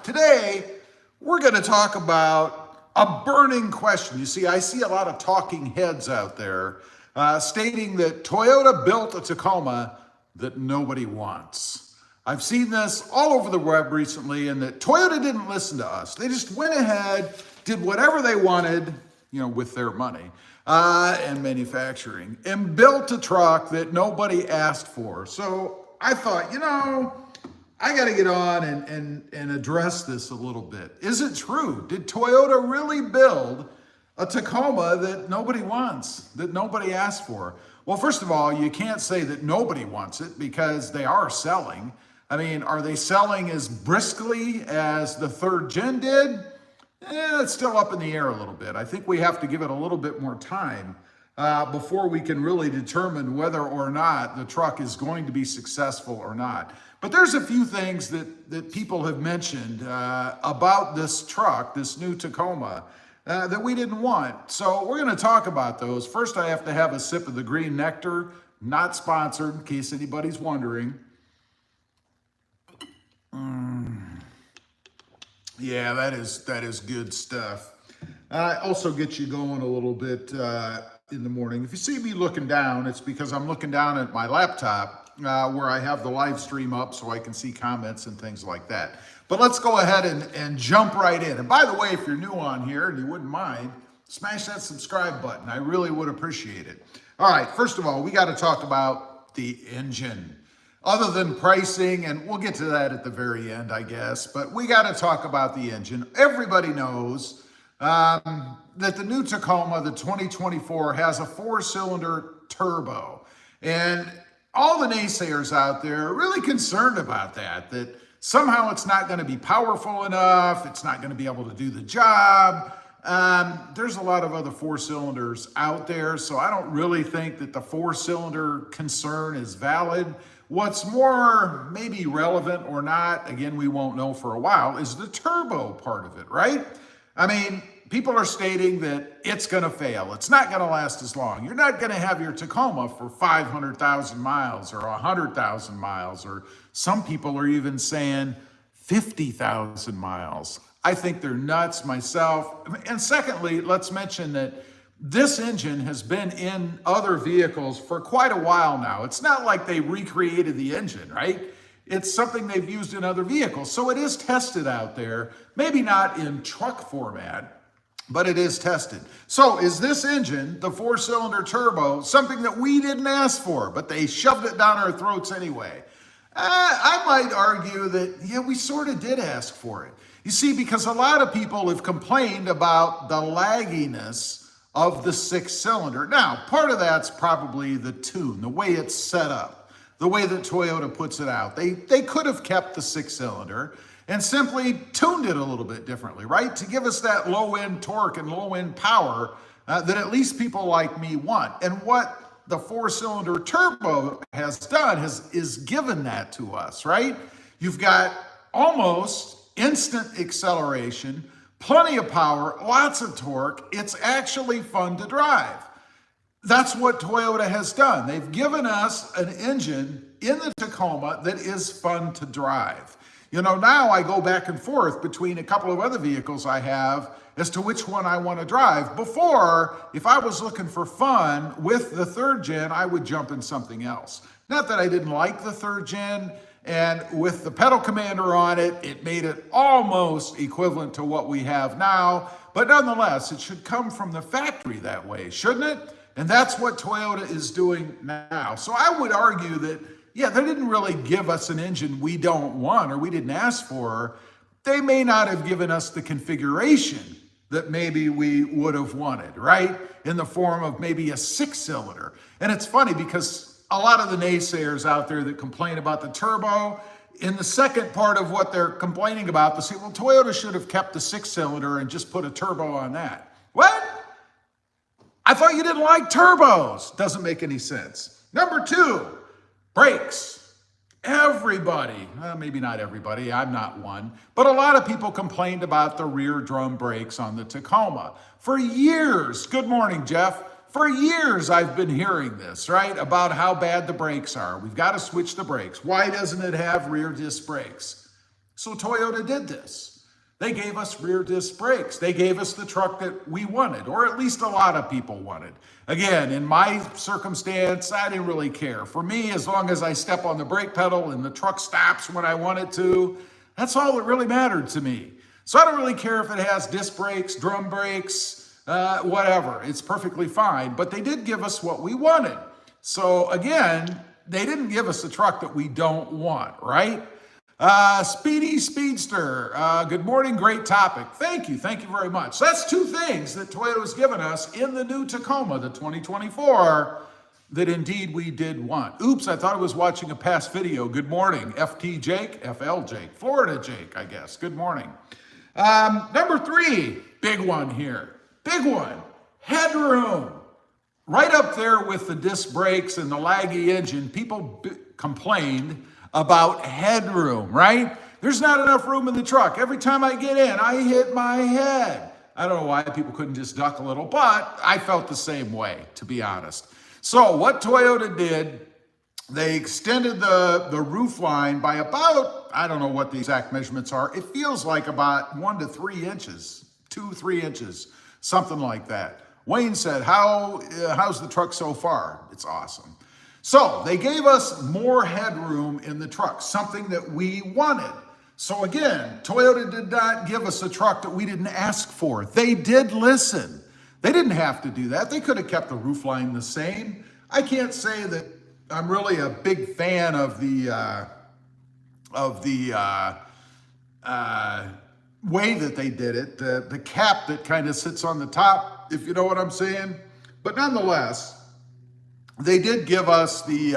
Today, we're going to talk about a burning question. You see, I see a lot of talking heads out there stating that Toyota built a Tacoma that nobody wants. I've seen this all over the web recently, and that Toyota didn't listen to us. They just went ahead, did whatever they wanted, with their money and manufacturing, and built a truck that nobody asked for. So I thought, I got to get on and address this a little bit. Is it true? Did Toyota really build a Tacoma that nobody wants, that nobody asked for? Well, first of all, you can't say that nobody wants it because they are selling. I mean, are they selling as briskly as the third gen did? It's still up in the air a little bit. I think we have to give it a little bit more time before we can really determine whether or not the truck is going to be successful or not. But there's a few things that people have mentioned about this truck, this new Tacoma, that we didn't want. So we're going to talk about those. First, I have to have a sip of the green nectar, not sponsored, in case anybody's wondering. Yeah, that is good stuff. Also gets you going a little bit in the morning. If you see me looking down, it's because I'm looking down at my laptop where I have the live stream up so I can see comments and things like that. But let's go ahead and jump right in. And by the way, if you're new on here and you wouldn't mind, smash that subscribe button. I really would appreciate it. All right, first of all, we got to talk about the engine. Other than pricing, and we'll get to that at the very end, I guess, but we got to talk about the engine. Everybody knows that the new Tacoma, the 2024, has a 4-cylinder turbo. And all the naysayers out there are really concerned about that somehow it's not going to be powerful enough, it's not going to be able to do the job. There's a lot of other 4-cylinders out there, so I don't really think that the 4-cylinder concern is valid. What's more maybe relevant or not, again, we won't know for a while, is the turbo part of it, right? I mean, people are stating that it's going to fail. It's not going to last as long. You're not going to have your Tacoma for 500,000 miles or 100,000 miles, or some people are even saying 50,000 miles. I think they're nuts myself. And secondly, let's mention that this engine has been in other vehicles for quite a while now. It's not like they recreated the engine, right? It's something they've used in other vehicles. So it is tested out there, maybe not in truck format, but it is tested. So is this engine, the 4-cylinder turbo, something that we didn't ask for, but they shoved it down our throats anyway? I might argue that, yeah, we sort of did ask for it. You see, because a lot of people have complained about the lagginess of the 6-cylinder. Now, part of that's probably the tune, the way it's set up, the way that Toyota puts it out. They could have kept the 6-cylinder and simply tuned it a little bit differently, right? To give us that low-end torque and low-end power that at least people like me want. And what the 4-cylinder turbo has done is given that to us, right? You've got almost instant acceleration, plenty of power, lots of torque. It's actually fun to drive. That's what Toyota has done. They've given us an engine in the Tacoma that is fun to drive. Now I go back and forth between a couple of other vehicles I have as to which one I want to drive. Before, if I was looking for fun with the 3rd gen, I would jump in something else. Not that I didn't like the 3rd gen, and with the pedal commander on it, it made it almost equivalent to what we have now. But nonetheless, it should come from the factory that way, shouldn't it? And that's what Toyota is doing now. So I would argue that, yeah, they didn't really give us an engine we don't want or we didn't ask for. They may not have given us the configuration that maybe we would have wanted, right? In the form of maybe a 6-cylinder. And it's funny because a lot of the naysayers out there that complain about the turbo, in the second part of what they're complaining about, they say, well, Toyota should have kept the 6-cylinder and just put a turbo on that. What? I thought you didn't like turbos. Doesn't make any sense. Number 2, brakes. Everybody, well, maybe not everybody, I'm not one, but a lot of people complained about the rear drum brakes on the Tacoma. For years, good morning, Jeff. For years, I've been hearing this, right, about how bad the brakes are. We've got to switch the brakes. Why doesn't it have rear disc brakes? So Toyota did this. They gave us rear disc brakes. They gave us the truck that we wanted, or at least a lot of people wanted. Again, in my circumstance, I didn't really care. For me, as long as I step on the brake pedal and the truck stops when I want it to, that's all that really mattered to me. So I don't really care if it has disc brakes, drum brakes, whatever. It's perfectly fine, but they did give us what we wanted. So again, they didn't give us a truck that we don't want, right? Speedy Speedster, good morning, great topic. Thank you very much. So that's two things that Toyota's given us in the new Tacoma, the 2024, that indeed we did want. Oops, I thought I was watching a past video. Good morning, FT Jake, FL Jake, Florida Jake, I guess. Good morning. Number 3, big one here, big one, headroom. Right up there with the disc brakes and the laggy engine, people complained about headroom, right? There's not enough room in the truck. Every time I get in, I hit my head. I don't know why people couldn't just duck a little, but I felt the same way, to be honest. So what Toyota did, they extended the roof line by about, I don't know what the exact measurements are. It feels like about 1 to 3 inches, 2-3 inches, something like that. Wayne said, how's the truck so far? It's awesome. So they gave us more headroom in the truck, something that we wanted. So again, Toyota did not give us a truck that we didn't ask for. They did listen. They didn't have to do that. They could have kept the roof line the same. I can't say that I'm really a big fan of the way that they did it, the cap that kind of sits on the top, if you know what I'm saying. But nonetheless, they did give us the,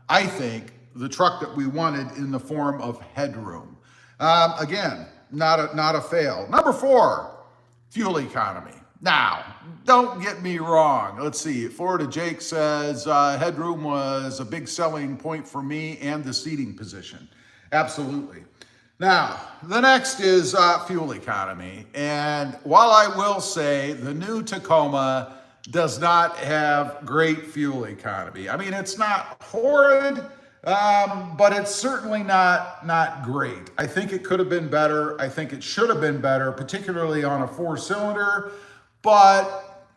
I think, the truck that we wanted in the form of headroom. Again, not a fail. Number 4, fuel economy. Now, don't get me wrong. Let's see. Florida Jake says headroom was a big selling point for me and the seating position. Absolutely. Now, the next is fuel economy. And while I will say the new Tacoma does not have great fuel economy. I mean, it's not horrid, but it's certainly not great. I think it could have been better. I think it should have been better, particularly on a 4-cylinder, but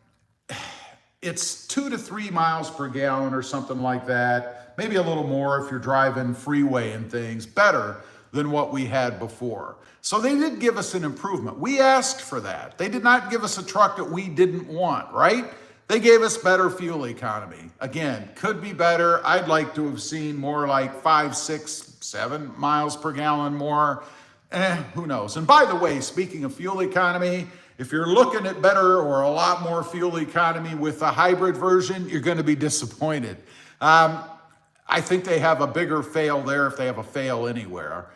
it's 2 to 3 miles per gallon or something like that. Maybe a little more if you're driving freeway and things, better than what we had before. So they did give us an improvement. We asked for that. They did not give us a truck that we didn't want, right? They gave us better fuel economy. Again, could be better. I'd like to have seen more like 5, 6, 7 miles per gallon more. Who knows? And by the way, speaking of fuel economy, if you're looking at better or a lot more fuel economy with a hybrid version, you're going to be disappointed. I think they have a bigger fail there if they have a fail anywhere.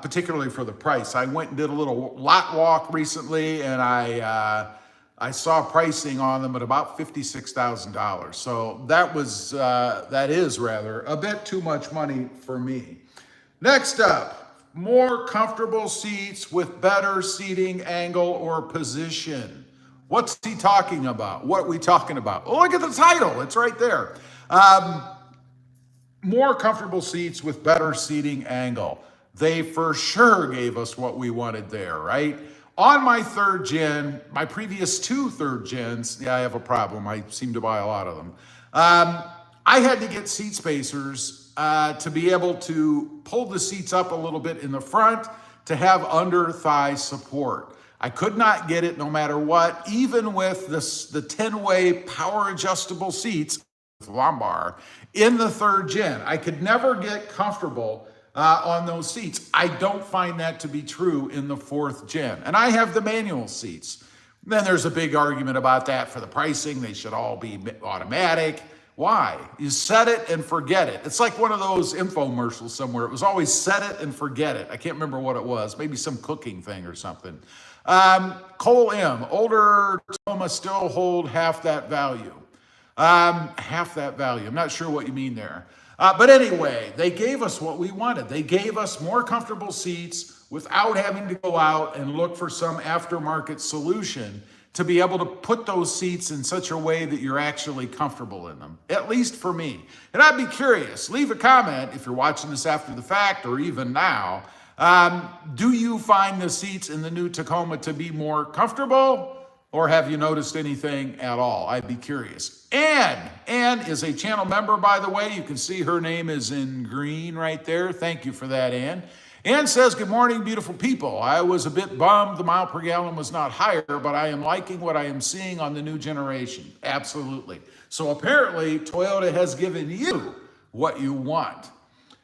Particularly for the price. I went and did a little lot walk recently, and I saw pricing on them at about $56,000. So that is rather a bit too much money for me. Next up, more comfortable seats with better seating angle or position. What's he talking about? What are we talking about? Oh, look at the title. It's right there. More comfortable seats with better seating angle. They for sure gave us what we wanted there, right? On my 3rd gen, my previous 2 3rd gens, yeah, I have a problem. I seem to buy a lot of them. I had to get seat spacers to be able to pull the seats up a little bit in the front to have under thigh support. I could not get it no matter what, even with the 10-way power adjustable seats with lumbar in the 3rd gen. I could never get comfortable on those seats. I don't find that to be true in the 4th gen. And I have the manual seats. Then there's a big argument about that for the pricing. They should all be automatic. Why? You set it and forget it. It's like one of those infomercials somewhere. It was always set it and forget it. I can't remember what it was. Maybe some cooking thing or something. Cole M. Older Tacoma still hold half that value. Half that value. I'm not sure what you mean there. But anyway, they gave us what we wanted. They gave us more comfortable seats without having to go out and look for some aftermarket solution to be able to put those seats in such a way that you're actually comfortable in them, at least for me. And I'd be curious, leave a comment if you're watching this after the fact or even now. Do you find the seats in the new Tacoma to be more comfortable, or have you noticed anything at all? I'd be curious. Ann is a channel member, by the way. You can see her name is in green right there. Thank you for that, Ann. Ann says, good morning, beautiful people. I was a bit bummed the mile per gallon was not higher, but I am liking what I am seeing on the new generation. Absolutely. So apparently, Toyota has given you what you want.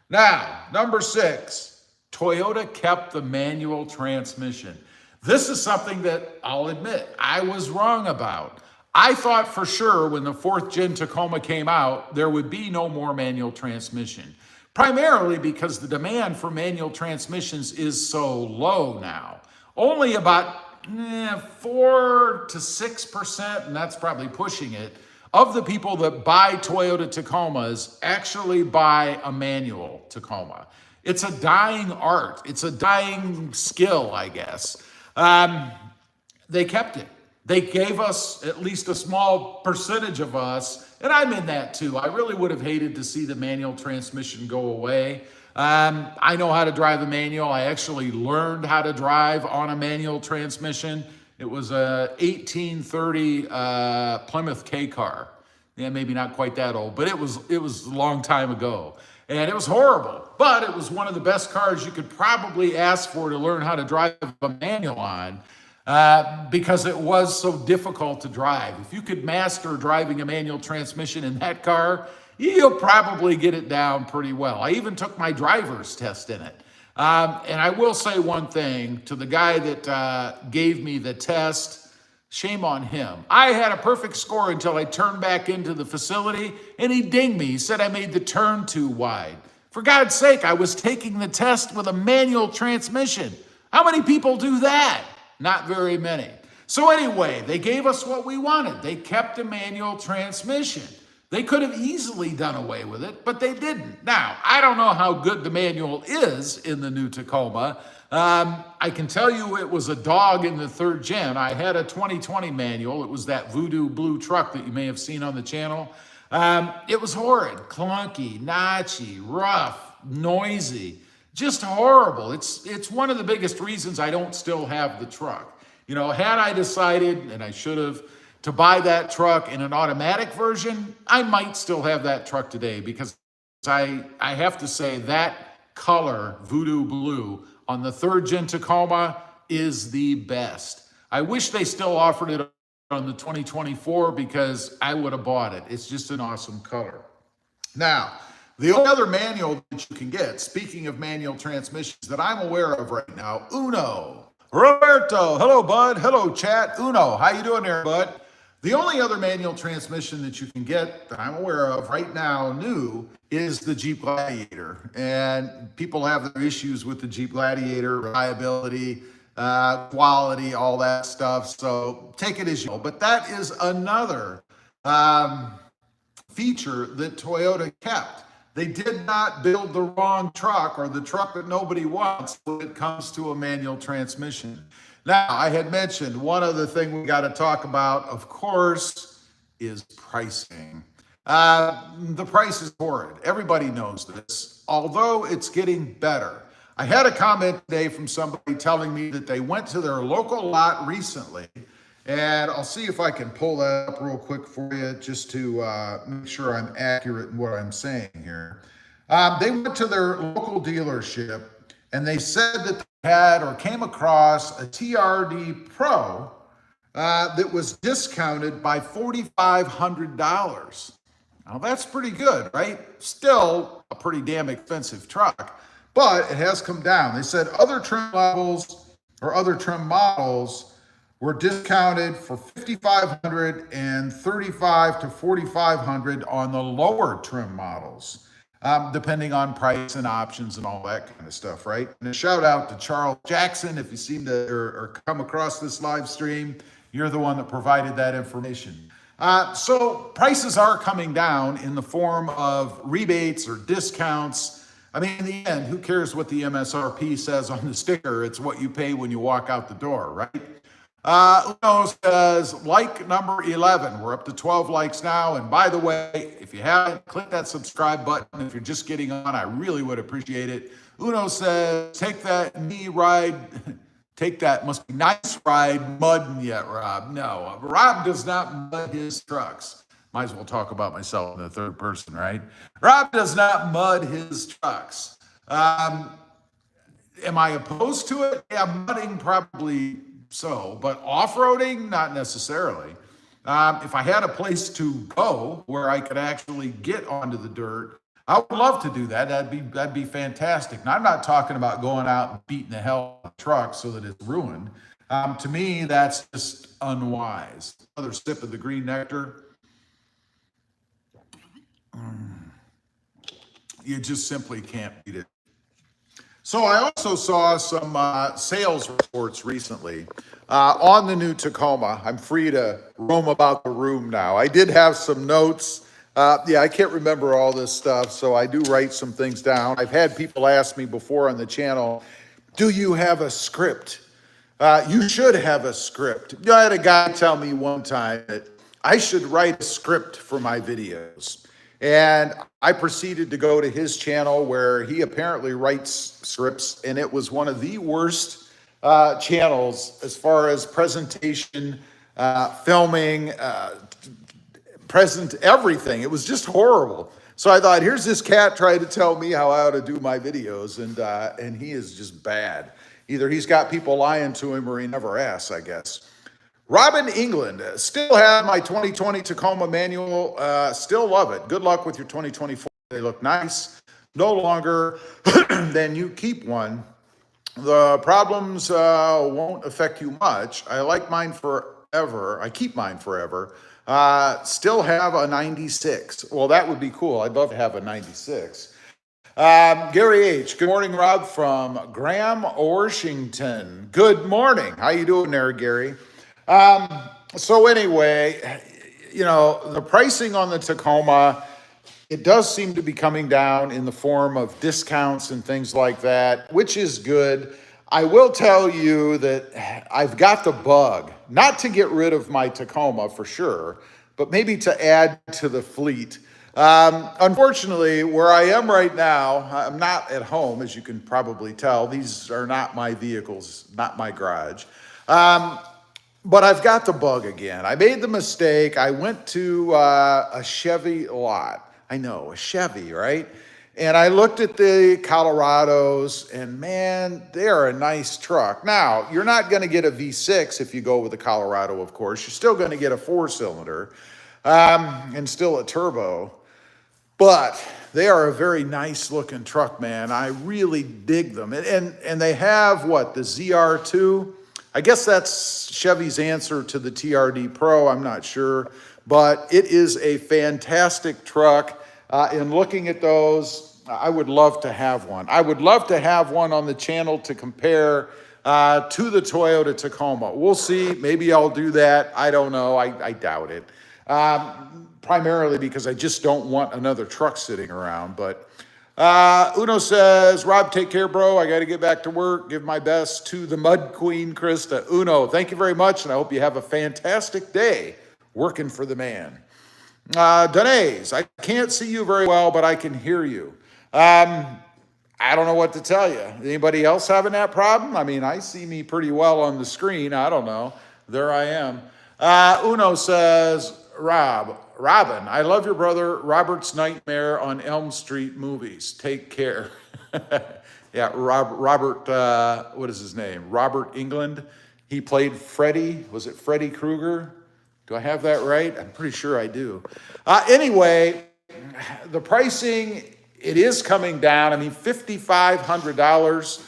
Now, number 6, Toyota kept the manual transmission. This is something that I'll admit I was wrong about. I thought for sure when the 4th gen Tacoma came out, there would be no more manual transmission. Primarily because the demand for manual transmissions is so low now. Only about 4 to 6%, and that's probably pushing it, of the people that buy Toyota Tacomas actually buy a manual Tacoma. It's a dying art. It's a dying skill, I guess. They kept it. They gave us at least a small percentage of us, and I'm in that too. I really would have hated to see the manual transmission go away. I know how to drive a manual. I actually learned how to drive on a manual transmission. It was a 1830 Plymouth K car. Yeah, maybe not quite that old, but it was a long time ago. And it was horrible, but it was one of the best cars you could probably ask for to learn how to drive a manual on, because it was so difficult to drive. If you could master driving a manual transmission in that car, you'll probably get it down pretty well. I even took my driver's test in it. And I will say one thing to the guy that gave me the test. Shame on him. I had a perfect score until I turned back into the facility and he dinged me. He said I made the turn too wide. For God's sake, I was taking the test with a manual transmission. How many people do that? Not very many. So anyway, they gave us what we wanted. They kept a manual transmission. They could have easily done away with it, but they didn't. Now, I don't know how good the manual is in the new Tacoma. I can tell you it was a dog in the 3rd gen. I had a 2020 manual. It was that voodoo blue truck that you may have seen on the channel. It was horrid, clunky, notchy, rough, noisy, just horrible. It's one of the biggest reasons I don't still have the truck. You know, had I decided, and I should have, to buy that truck in an automatic version, I might still have that truck today, because I have to say that color, voodoo blue, on the 3rd gen Tacoma is the best. I wish they still offered it on the 2024 because I would have bought it. It's just an awesome color. Now, the only other manual that you can get, speaking of manual transmissions that I'm aware of right now, Uno. Roberto, hello, bud. Hello, chat. Uno, how you doing there, bud? The only other manual transmission that you can get that I'm aware of right now, new, is the Jeep Gladiator. And people have their issues with the Jeep Gladiator, reliability, quality, all that stuff. So take it as you know. But that is another feature that Toyota kept. They did not build the wrong truck, or the truck that nobody wants, when it comes to a manual transmission. Now, I had mentioned one other thing we got to talk about, of course, is pricing. The price is horrid. Everybody knows this, although it's getting better. I had a comment today from somebody telling me that they went to their local lot recently, and I'll see if I can pull that up real quick for you just to make sure I'm accurate in what I'm saying here. They went to their local dealership, and they said that they had or came across a TRD Pro that was discounted by $4,500. Now that's pretty good, right? Still a pretty damn expensive truck, but it has come down. They said other trim levels or other trim models were discounted for $5,500 and $3,500 to $4,500 on the lower trim models, depending on price and options and all that kind of stuff, right? And a shout out to Charles Jackson. If you seem to or come across this live stream, you're the one that provided that information. So prices are coming down in the form of rebates or discounts. I mean, in the end, who cares what the MSRP says on the sticker? It's what you pay when you walk out the door, right? Uno says, like number 11. We're up to 12 likes now. And by the way, if you haven't, click that subscribe button. If you're just getting on, I really would appreciate it. Uno says, take that knee ride, take that must be nice ride, mudding yet, Rob. No, Rob does not mud his trucks. Might as well talk about myself in the third person, right? Rob does not mud his trucks. Am I opposed to it? Yeah, mudding probably so, but off-roading, not necessarily. If I had a place to go where I could actually get onto the dirt, I would love to do that. That'd be fantastic. And I'm not talking about going out and beating the hell out of the truck so that it's ruined. To me, that's just unwise. Another sip of the green nectar. You just simply can't beat it. So I also saw some sales reports recently on the new Tacoma. I'm free to roam about the room now. I did have some notes. Yeah, I can't remember all this stuff, so I do write some things down. I've had people ask me before on the channel, do you have a script? You should have a script. I had a guy tell me one time that I should write a script for my videos. And I proceeded to go to his channel where he apparently writes scripts, and it was one of the worst channels as far as presentation, filming, present everything. It was just horrible. So I thought, here's this cat trying to tell me how I ought to do my videos, and he is just bad. Either he's got people lying to him or he never asks, I guess. Robin England, still have my 2020 Tacoma manual, still love it. Good luck with your 2024. They look nice. No longer than you keep one. The problems won't affect you much. I like mine forever. I keep mine forever. Still have a 96. Well, that would be cool. I'd love to have a 96. Gary H. Good morning, Rob, from Graham, Washington. Good morning. How you doing there, Gary? So anyway, the pricing on the Tacoma, it does seem to be coming down in the form of discounts and things like that, which is good. I will tell you that I've got the bug, not to get rid of my Tacoma for sure, but maybe to add to the fleet. Unfortunately, where I am right now, I'm not at home, as you can probably tell. These are not my vehicles, not my garage. But I've got the bug again. I made the mistake. I went to a Chevy lot. I know, a Chevy, right? And I looked at the Colorados, and man, they're a nice truck. Now, you're not going to get a V6 if you go with a Colorado, of course. You're still going to get a 4-cylinder and still a turbo. But they are a very nice looking truck, man. I really dig them. And they have what, the ZR2? I guess that's Chevy's answer to the TRD Pro. I'm not sure, but it is a fantastic truck. In looking at those, I would love to have one. I would love to have one on the channel to compare to the Toyota Tacoma. We'll see. Maybe I'll do that. I don't know. I doubt it. Primarily because I just don't want another truck sitting around. But Uno says, Rob, take care, bro. I got to get back to work. Give my best to the Mud Queen, Krista. Uno, thank you very much, and I hope you have a fantastic day working for the man. Denise, I can't see you very well, but I can hear you. I don't know what to tell you. Anybody else having that problem? I mean, I see me pretty well on the screen. I don't know. There I am. Uno says, Robin, I love your brother Robert's Nightmare on Elm Street movies. Take care. Yeah, Robert, what is his name? Robert England. He played Freddy. Was it Freddy Krueger? Do I have that right? I'm pretty sure I do. Anyway, the pricing, it is coming down. I mean, $5,500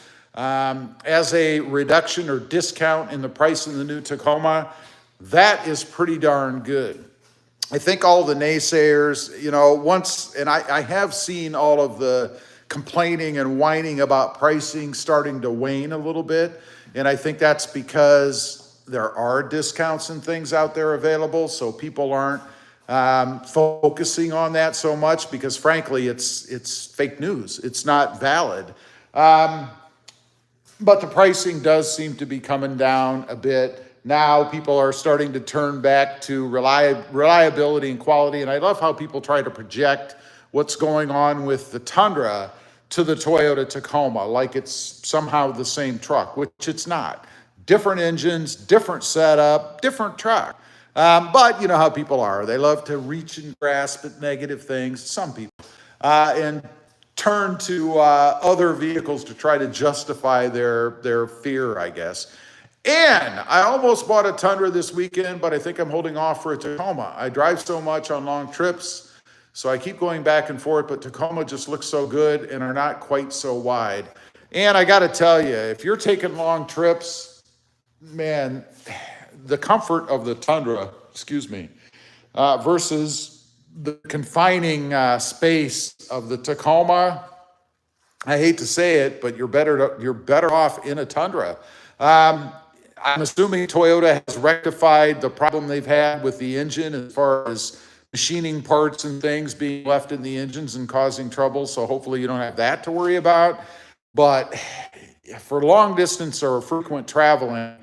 as a reduction or discount in the price of the new Tacoma. That is pretty darn good. I think all the naysayers, and I have seen all of the complaining and whining about pricing starting to wane a little bit. And I think that's because there are discounts and things out there available. So people aren't focusing on that so much because frankly, it's fake news. It's not valid. But the pricing does seem to be coming down a bit. Now people are starting to turn back to reliability and quality. And I love how people try to project what's going on with the Tundra. to the Toyota Tacoma, like it's somehow the same truck, which it's not. Different engines, different setup, different truck. But you know how people are. They love to reach and grasp at negative things, some people, and turn to other vehicles to try to justify their fear, I guess. And I almost bought a Tundra this weekend, but I think I'm holding off for a Tacoma. I drive so much on long trips, so I keep going back and forth, but Tacoma just looks so good and are not quite so wide. And I got to tell you, if you're taking long trips, man, the comfort of the Tundra, versus the confining space of the Tacoma, I hate to say it, but you're better off in a Tundra. I'm assuming Toyota has rectified the problem they've had with the engine as far as machining parts and things being left in the engines and causing trouble. So hopefully you don't have that to worry about. But for long distance or frequent traveling,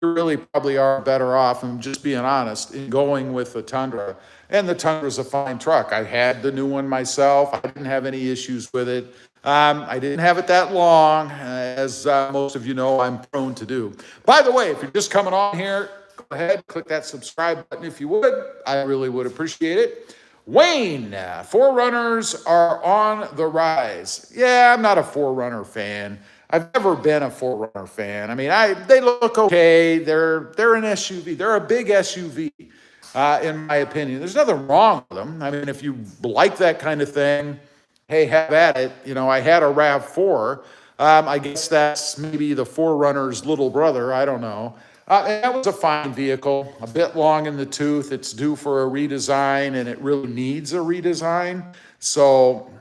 you really probably are better off, I'm just being honest, in going with the Tundra. And the Tundra is a fine truck. I had the new one myself. I didn't have any issues with it. I didn't have it that long, as most of you know I'm prone to do. By the way, if you're just coming on here, go ahead, click that subscribe button if you would. I really would appreciate it. Wayne, 4Runners are on the rise. Yeah, I'm not a 4Runner fan. I've never been a 4Runner fan. I mean, they look okay. They're an SUV. They're a big SUV, in my opinion. There's nothing wrong with them. I mean, if you like that kind of thing, hey, have at it. You know, I had a RAV4. I guess that's maybe the 4Runner's little brother. I don't know. And that was a fine vehicle, a bit long in the tooth. It's due for a redesign, and it really needs a redesign. So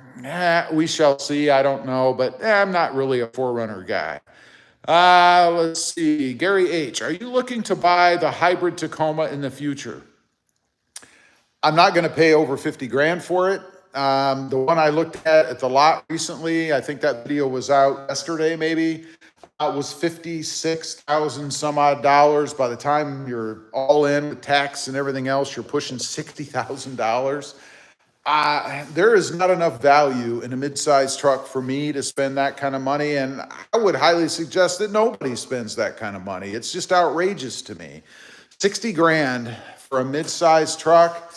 we shall see. I don't know, but I'm not really a 4Runner guy. Let's see. Gary H., are you looking to buy the hybrid Tacoma in the future? I'm not going to pay over 50 grand for it. The one I looked at the lot recently, I think that video was out yesterday maybe, it was 56,000 some odd dollars. By the time you're all in with tax and everything else, you're pushing $60,000. There is not enough value in a mid-sized truck for me to spend that kind of money, and I would highly suggest that nobody spends that kind of money. It's just outrageous to me. 60 grand for a mid-sized truck.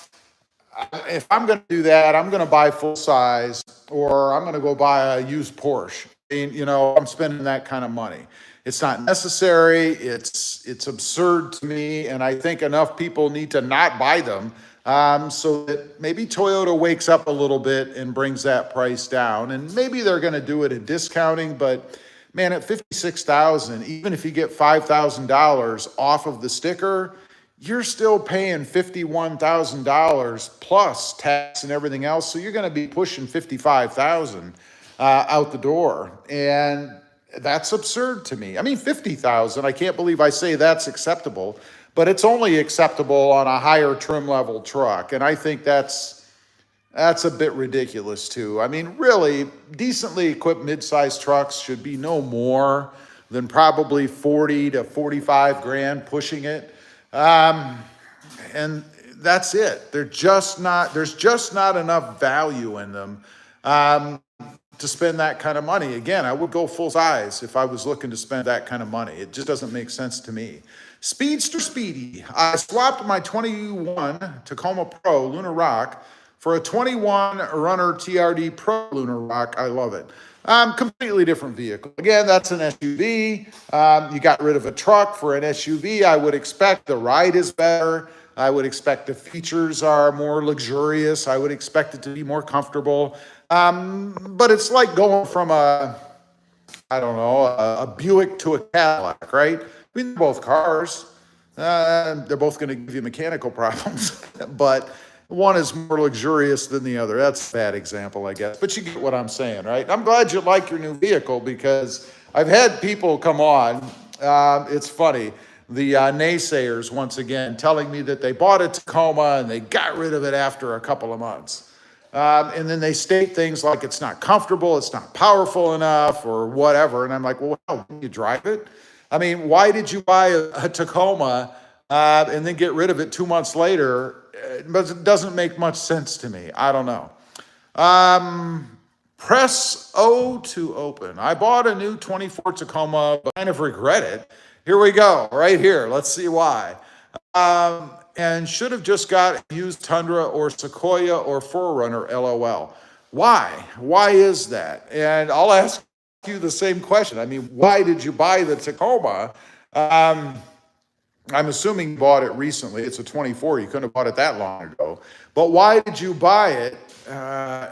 If I'm going to do that, I'm going to buy full size, or I'm going to go buy a used Porsche. You know, I'm spending that kind of money. It's not necessary. It's absurd to me, and I think enough people need to not buy them, so that maybe Toyota wakes up a little bit and brings that price down. And maybe they're going to do it at discounting, but man, at $56,000, even if you get $5,000 off of the sticker, you're still paying $51,000 plus tax and everything else. So you're going to be pushing $55,000 out the door. And that's absurd to me. I mean, $50,000, I can't believe I say that's acceptable, but it's only acceptable on a higher trim level truck. And I think that's a bit ridiculous too. I mean, really, decently equipped mid-sized trucks should be no more than probably 40 to 45 grand pushing it. And that's it. There's just not enough value in them, to spend that kind of money. Again, I would go full size if I was looking to spend that kind of money. It just doesn't make sense to me. Speedster Speedy. I swapped my 21 Tacoma Pro Lunar Rock for a 21 Runner TRD Pro Lunar Rock. I love it. Completely different vehicle. Again, that's an SUV. You got rid of a truck for an SUV. I would expect the ride is better. I would expect the features are more luxurious. I would expect it to be more comfortable. But it's like going from a Buick to a Cadillac, right? I mean, they're both cars. They're both going to give you mechanical problems, but one is more luxurious than the other. That's a bad example, I guess, but you get what I'm saying, right? I'm glad you like your new vehicle, because I've had people come on. It's funny. The naysayers, once again, telling me that they bought a Tacoma and they got rid of it after a couple of months. And then they state things like it's not comfortable, it's not powerful enough, or whatever. And I'm like, well, how can you drive it? I mean, why did you buy a Tacoma and then get rid of it 2 months later? But it doesn't make much sense to me. I don't know. Press O to open. I bought a new 24 Tacoma, but kind of regret it. Here we go, right here. Let's see why. And should have just got used Tundra or Sequoia or Forerunner, LOL. Why? Why is that? And I'll ask you the same question. I mean, why did you buy the Tacoma? I'm assuming you bought it recently. It's a 24. You couldn't have bought it that long ago. But why did you buy it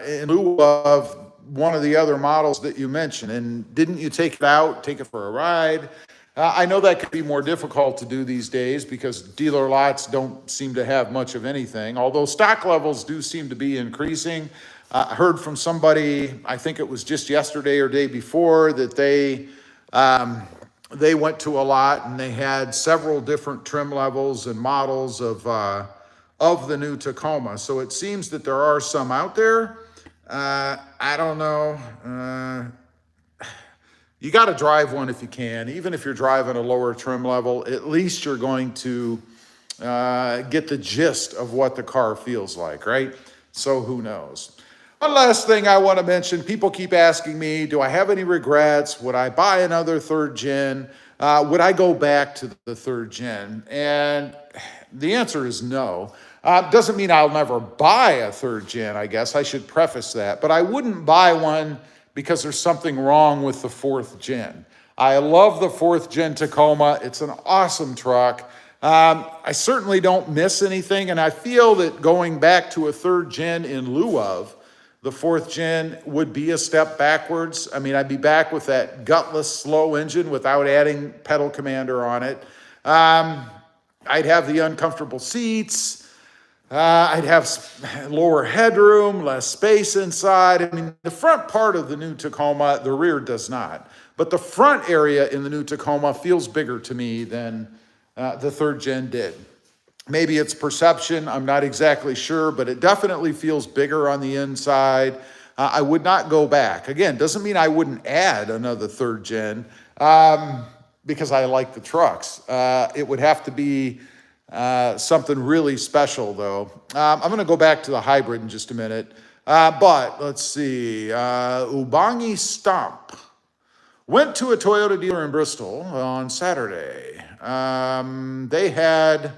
in lieu of one of the other models that you mentioned? And didn't you take it out, take it for a ride? I know that could be more difficult to do these days because dealer lots don't seem to have much of anything, although stock levels do seem to be increasing. I heard from somebody, I think it was just yesterday or day before, that they went to a lot and they had several different trim levels and models of the new Tacoma. So it seems that there are some out there. I don't know. You got to drive one if you can. Even if you're driving a lower trim level, at least you're going to get the gist of what the car feels like, right? So who knows? One last thing I want to mention. People keep asking me, do I have any regrets? Would I buy another third gen? Would I go back to the third gen? And the answer is no. Doesn't mean I'll never buy a third gen, I guess. I should preface that. But I wouldn't buy one because there's something wrong with the fourth gen. I love the fourth gen Tacoma. It's an awesome truck. I certainly don't miss anything, and I feel that going back to a third gen in lieu of the fourth gen would be a step backwards. I mean, I'd be back with that gutless, slow engine without adding pedal commander on it. I'd have the uncomfortable seats. I'd have lower headroom, less space inside. I mean, the front part of the new Tacoma, the rear does not. But the front area in the new Tacoma feels bigger to me than the third gen did. Maybe it's perception, I'm not exactly sure, but it definitely feels bigger on the inside. I would not go back. Again, doesn't mean I wouldn't add another third gen because I like the trucks. It would have to be something really special, though. I'm going to go back to the hybrid in just a minute. But let's see. Ubangi Stomp went to a Toyota dealer in Bristol on Saturday. They had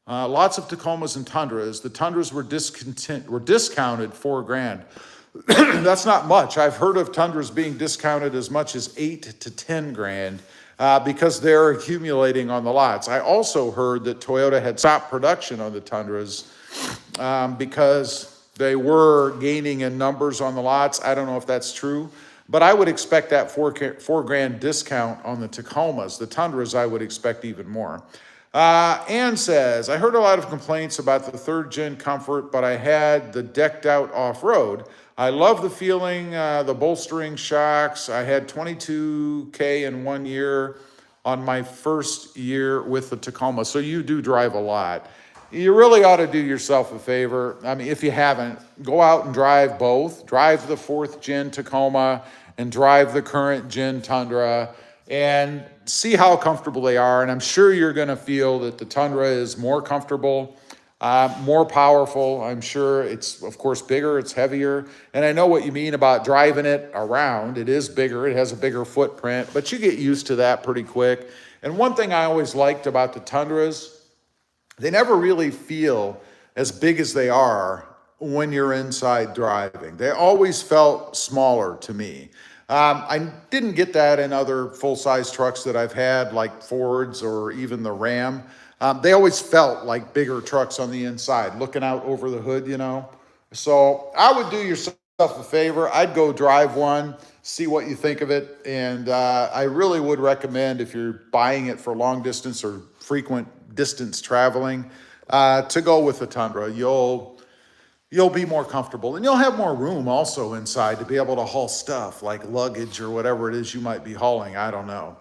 lots of Tacomas and Tundras. The Tundras were discounted $4,000. That's not much. I've heard of Tundras being discounted as much as $8,000 to $10,000. Because they're accumulating on the lots. I also heard that Toyota had stopped production on the Tundras because they were gaining in numbers on the lots. I don't know if that's true, but I would expect that $4,000 discount on the Tacomas. The Tundras, I would expect even more. Ann says, I heard a lot of complaints about the third gen comfort, but I had the decked out off-road. I love the feeling, the bolstering shocks. I had 22K in 1 year on my first year with the Tacoma. So you do drive a lot. You really ought to do yourself a favor. I mean, if you haven't, go out and drive both. Drive the fourth gen Tacoma and drive the current gen Tundra and see how comfortable they are. And I'm sure you're going to feel that the Tundra is more comfortable, more powerful. I'm sure it's, of course, bigger, it's heavier. And I know what you mean about driving it around. It is bigger, it has a bigger footprint, but you get used to that pretty quick. And one thing I always liked about the Tundras, they never really feel as big as they are when you're inside driving. They always felt smaller to me. I didn't get that in other full-size trucks that I've had, like Fords or even the Ram. They always felt like bigger trucks on the inside, looking out over the hood, you know. So I would do yourself a favor. I'd go drive one, see what you think of it. And I really would recommend, if you're buying it for long distance or frequent distance traveling, to go with the Tundra. You'll be more comfortable, and you'll have more room also inside to be able to haul stuff like luggage or whatever it is you might be hauling. I don't know.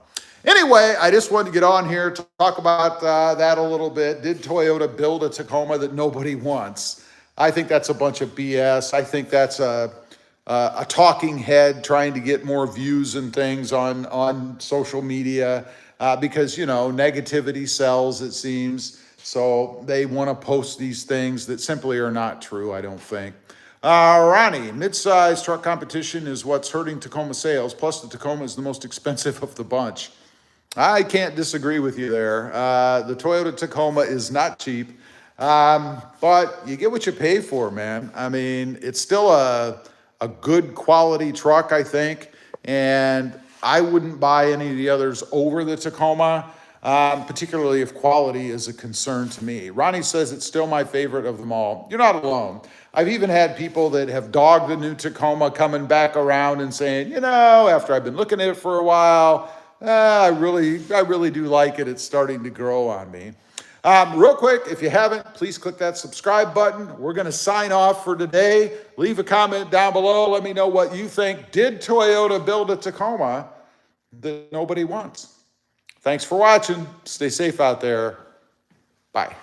Anyway, I just wanted to get on here to talk about that a little bit. Did Toyota build a Tacoma that nobody wants? I think that's a bunch of BS. I think that's a talking head trying to get more views and things on social media because, you know, negativity sells, it seems. So they want to post these things that simply are not true, I don't think. Ronnie, mid-size truck competition is what's hurting Tacoma sales. Plus, the Tacoma is the most expensive of the bunch. I can't disagree with you there. The Toyota Tacoma is not cheap, but you get what you pay for, man. I mean, it's still a good quality truck, I think, and I wouldn't buy any of the others over the Tacoma, particularly if quality is a concern to me. Ronnie says it's still my favorite of them all. You're not alone. I've even had people that have dogged the new Tacoma coming back around and saying, you know, after I've been looking at it for a while, I really do like it. It's starting to grow on me. Real quick, if you haven't, please click that subscribe button. We're going to sign off for today. Leave a comment down below. Let me know what you think. Did Toyota build a Tacoma that nobody wants? Thanks for watching. Stay safe out there. Bye.